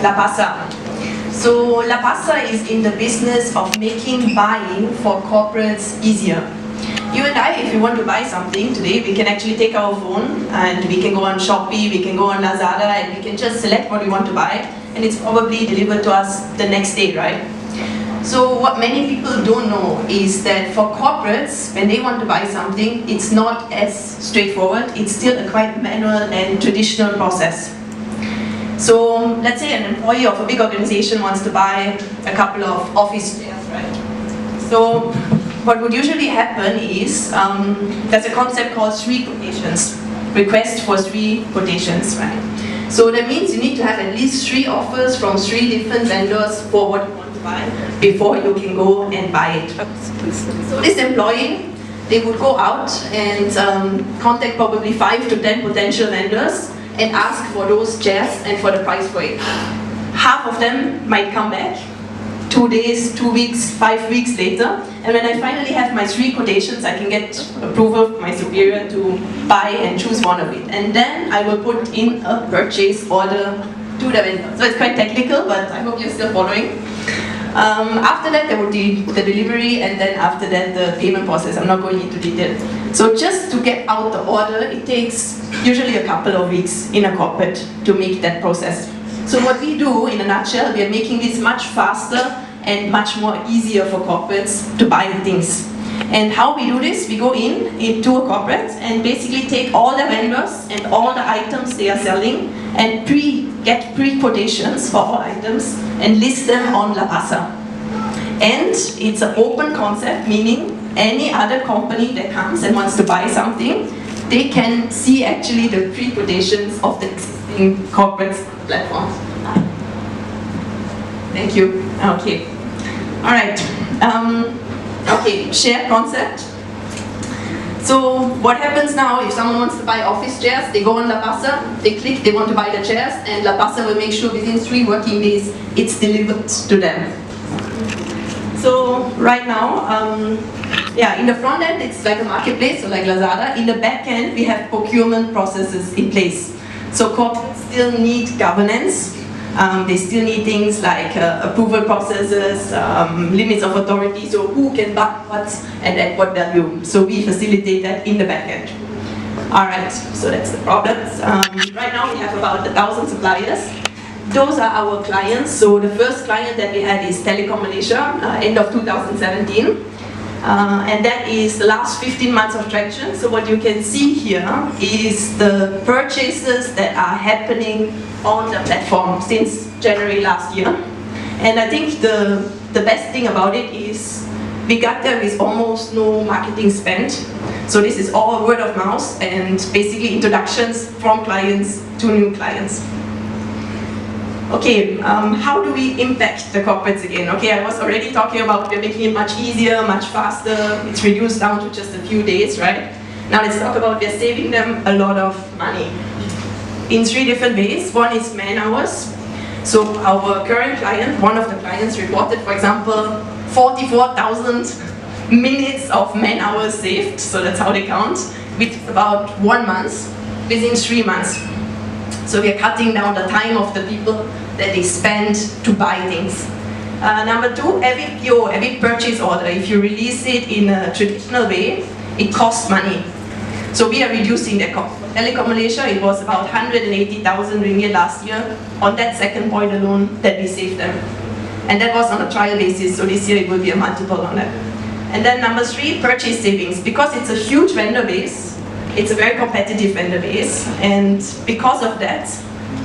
LAPASAR. So LAPASAR is in the business of making buying for corporates easier. You and I, if we want to buy something today, we can actually take our phone and we can go on Shopee, we can go on Lazada, and we can just select what we want to buy, and it's probably delivered to us the next day, right? So what many people don't know is that for corporates, when they want to buy something, it's not as straightforward. It's still a quite manual and traditional process. So let's say an employee of a big organization wants to buy a couple of office chairs, right? So what would usually happen is, there's a concept called 3 quotations. Request for 3 quotations, right? So that means you need to have at least 3 offers from 3 different vendors for what you want to buy before you can go and buy it. So this employee, they would go out and contact probably 5 to 10 potential vendors and ask for those chairs and for the price for it. Half of them might come back 2 days, 2 weeks, 5 weeks later, and when I finally have my 3 quotations, I can get approval from my superior to buy and choose one of it. And then I will put in a purchase order to the vendor. So it's quite technical, but I hope you're still following. After that, there would be the delivery, and then after that, the payment process. I'm not going into detail. So just to get out the order, it takes usually a couple of weeks in a corporate to make that process. So what we do, in a nutshell, we are making this much faster and much more easier for corporates to buy things. And how we do this, we go into a corporate and basically take all the vendors and all the items they are selling and get pre-quotations for all items and list them on LAPASAR. And it's an open concept, meaning any other company that comes and wants to buy something, they can see actually the pre-quotations of the existing corporate platforms. Thank you. Okay. All right. Okay, share concept. So what happens now if someone wants to buy office chairs, they go on LAPASAR, they click, they want to buy the chairs, and LAPASAR will make sure within 3 working days it's delivered to them. So right now, in the front end it's like a marketplace, so like Lazada. In the back end we have procurement processes in place. So corporates still need governance. They still need things like approval processes, limits of authority, so who can buy what and at what value. So we facilitate that in the back end. Alright, so that's the products. Right now we have about 1,000 suppliers. Those are our clients. So the first client that we had is Telecom Malaysia, end of 2017. And that is the last 15 months of traction. So what you can see here is the purchases that are happening on the platform since January last year. And I think the best thing about it is we got there with almost no marketing spent. So this is all word of mouth and basically introductions from clients to new clients. Okay, how do we impact the corporates again? Okay, I was already talking about we're making it much easier, much faster. It's reduced down to just a few days, right? Now let's talk about we're saving them a lot of money in 3 different ways. One is man hours. So our current client, one of the clients reported, for example, 44,000 minutes of man hours saved. So that's how they count, with about 1 month, within 3 months. So we are cutting down the time of the people that they spend to buy things. Number 2, every PO, every purchase order, if you release it in a traditional way, it costs money. So we are reducing the cost. For Telecom Malaysia, it was about 180,000 ringgit last year on that second point alone that we saved them. And that was on a trial basis, so this year it will be a multiple on that. And then number 3, purchase savings. Because it's a huge vendor base, it's a very competitive vendor base, and because of that,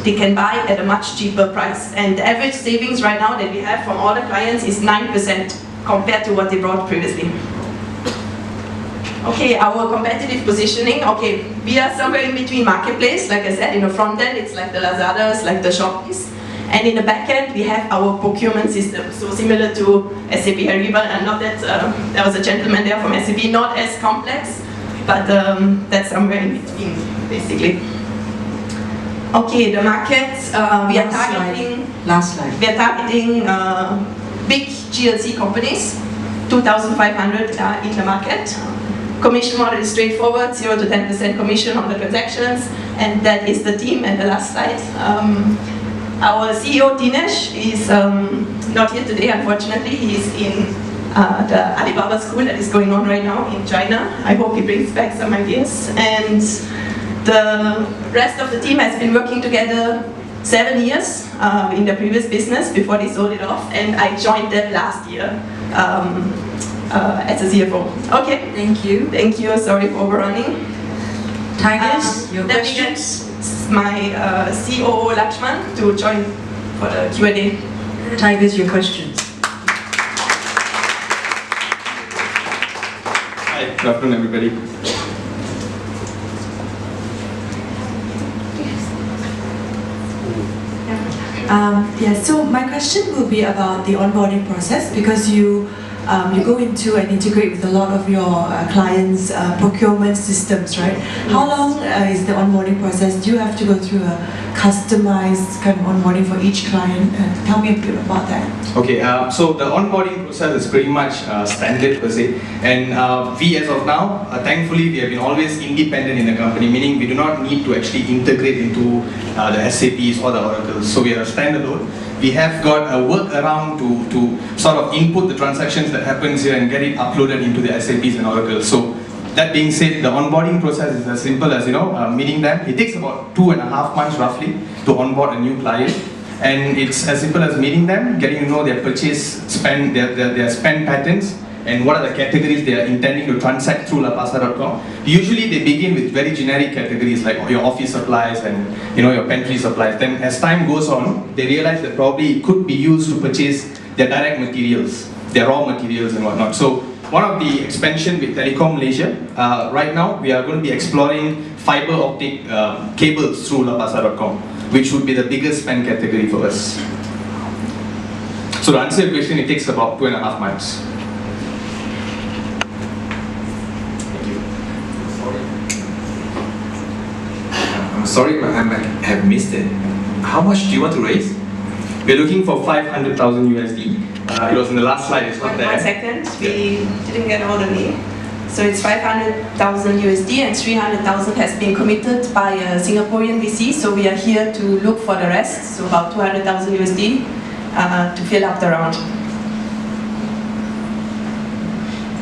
they can buy at a much cheaper price. And the average savings right now that we have from all the clients is 9% compared to what they brought previously. Okay, our competitive positioning. Okay, we are somewhere in between marketplace. Like I said, in the front end, it's like the Lazadas, like the Shopees. And in the back end, we have our procurement system. So similar to SAP Ariba, and not that, there was a gentleman there from SAP, not as complex, but that's somewhere in between, basically. Okay, the markets, we are targeting... Last slide. We are targeting big GLC companies, 2,500 in the market. Commission model is straightforward, 0 to 10% commission on the transactions, and that is the team. And the last slide. Our CEO Dinesh is not here today, unfortunately. He's in the Alibaba school that is going on right now in China. I hope he brings back some ideas. And the rest of the team has been working together 7 years in the previous business before they sold it off, and I joined them last year as a CFO. Okay. Thank you. Thank you. Sorry for overrunning. Tigers, your let me get my COO Lakshman to join for the Q&A. Tigers, your questions. Hi, good afternoon, everybody. So my question will be about the onboarding process, because you go into and integrate with a lot of your clients' procurement systems, right? How long is the onboarding process? Do you have to go through a customized kind of onboarding for each client? Tell me a bit about that. Okay, so the onboarding process is pretty much standard per se, and we as of now, thankfully, we have been always independent in the company, meaning we do not need to actually integrate into the SAPs or the Oracles. So we are standalone. We have got a workaround to sort of input the transactions that happens here and get it uploaded into the SAPs and Oracles. So that being said, the onboarding process is as simple as meeting them. It takes about 2.5 months roughly to onboard a new client, and it's as simple as meeting them, getting to know their purchase spend, their spend patterns, and what are the categories they are intending to transact through LAPASAR.com. Usually they begin with very generic categories like your office supplies and your pantry supplies. Then as time goes on, they realize that probably it could be used to purchase their direct materials, their raw materials and whatnot. So one of the expansion with Telecom Malaysia, right now we are going to be exploring fiber optic cables through LAPASAR.com, which would be the biggest spend category for us. So to answer your question, it takes about 2.5 months. I'm sorry, but I might have missed it. How much do you want to raise? We're looking for 500,000 USD. It was in the last slide, it's not there. 1 second, we didn't get all the name. So it's 500,000 USD and 300,000 has been committed by a Singaporean VC. So we are here to look for the rest, so about 200,000 USD to fill up the round.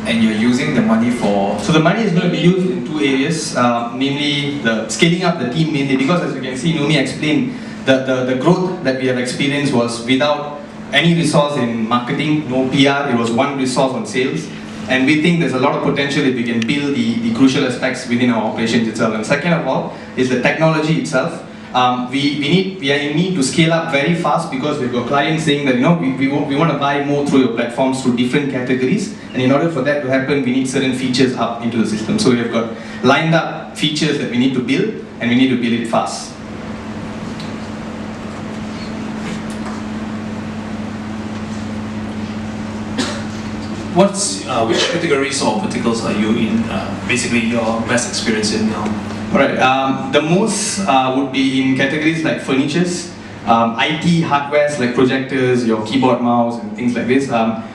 And you're using the money for... So the money is going to be used in 2 areas, namely the scaling up the team mainly, because as you can see, Nomi explained, the growth that we have experienced was without any resource in marketing, no PR, it was one resource on sales. And we think there's a lot of potential if we can build the crucial aspects within our operations itself. And second of all is the technology itself. We need to scale up very fast, because we've got clients saying that we want to buy more through your platforms through different categories, and in order for that to happen, we need certain features up into the system. So we have got lined up features that we need to build, and we need to build it fast. Which categories or verticals are you in? Basically, your best experience in now. Alright, the most would be in categories like furnitures, IT hardwares like projectors, your keyboard, mouse, and things like this,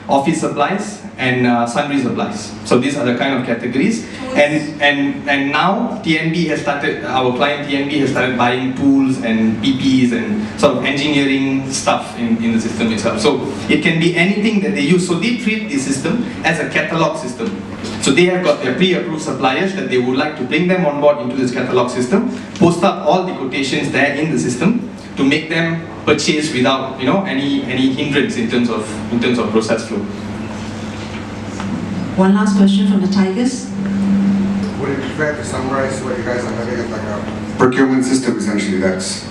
office supplies, and sundry supplies. So these are the kind of categories. And now TNB has started, our client TNB has started buying tools and PPs and sort of engineering stuff in the system itself. So it can be anything that they use. So they treat the system as a catalog system. So they have got their pre-approved suppliers that they would like to bring them on board into this catalog system, post up all the quotations there in the system to make them purchase without any hindrance in terms of process flow. One last question from the Tigers. Would it be fair to summarize what you guys are having as like a procurement system essentially that's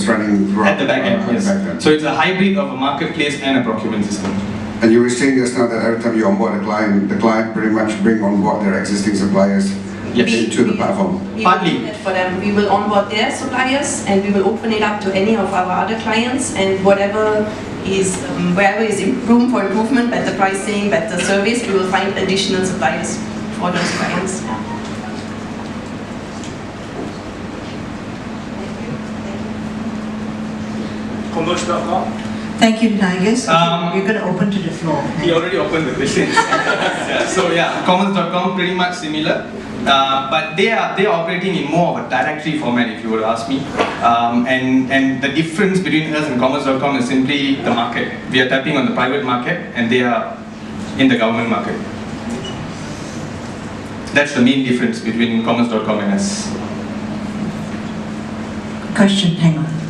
running throughout at the back end? Yes. So it's a hybrid of a marketplace and a procurement system. And you were saying just now that every time you onboard a client, the client pretty much bring on board their existing suppliers into the platform. Partly. For them, we will onboard their suppliers and we will open it up to any of our other clients, and wherever is room for improvement, better pricing, better service, we will find additional suppliers for those clients. Commerce.com? Thank you, Tigers. Um, We're going to open to the floor. He already opened the questions. Commerce.com pretty much similar, but they are operating in more of a directory format, if you were to ask me. And the difference between us and Commerce.com is simply the market. We are tapping on the private market, and they are in the government market. That's the main difference between Commerce.com and us. Question, hang on.